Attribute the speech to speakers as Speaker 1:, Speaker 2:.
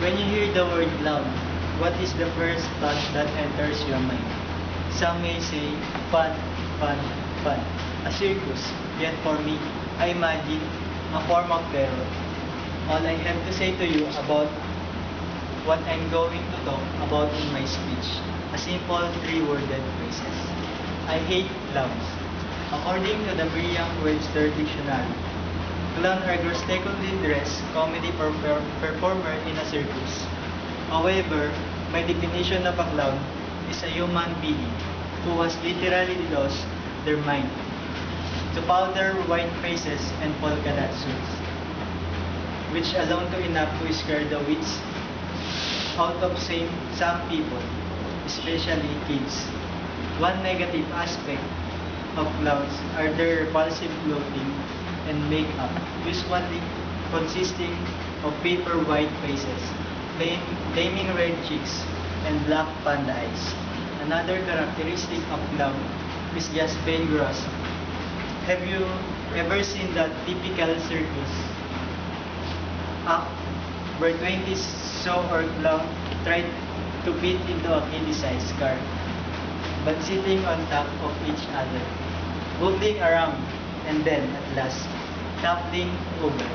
Speaker 1: When you hear the word clown, what is the first thought that enters your mind? Some may say, fun, fun, fun. A circus. Yet for me, I imagine a form of terror. All I have to say to you about what I'm going to talk about in my speech, a simple three-worded phrases. I hate clowns. According to the Merriam-Webster Dictionary, clown are grotesquely dressed comedy performer in a circus. However, my definition of a clown is a human being who has literally lost their mind to powder white faces and polka dot suits, which alone to enough to scare the wits out of some people, especially kids. One negative aspect of clowns are their repulsive clothing and makeup, usually consisting of paper white faces, flaming red cheeks, and black panda eyes. Another characteristic of clown is just plain gross. Have you ever seen that typical circus act where 20 show or clown tried to fit into a candy-sized car, but sitting on top of each other, moving around, and then at last toppling over?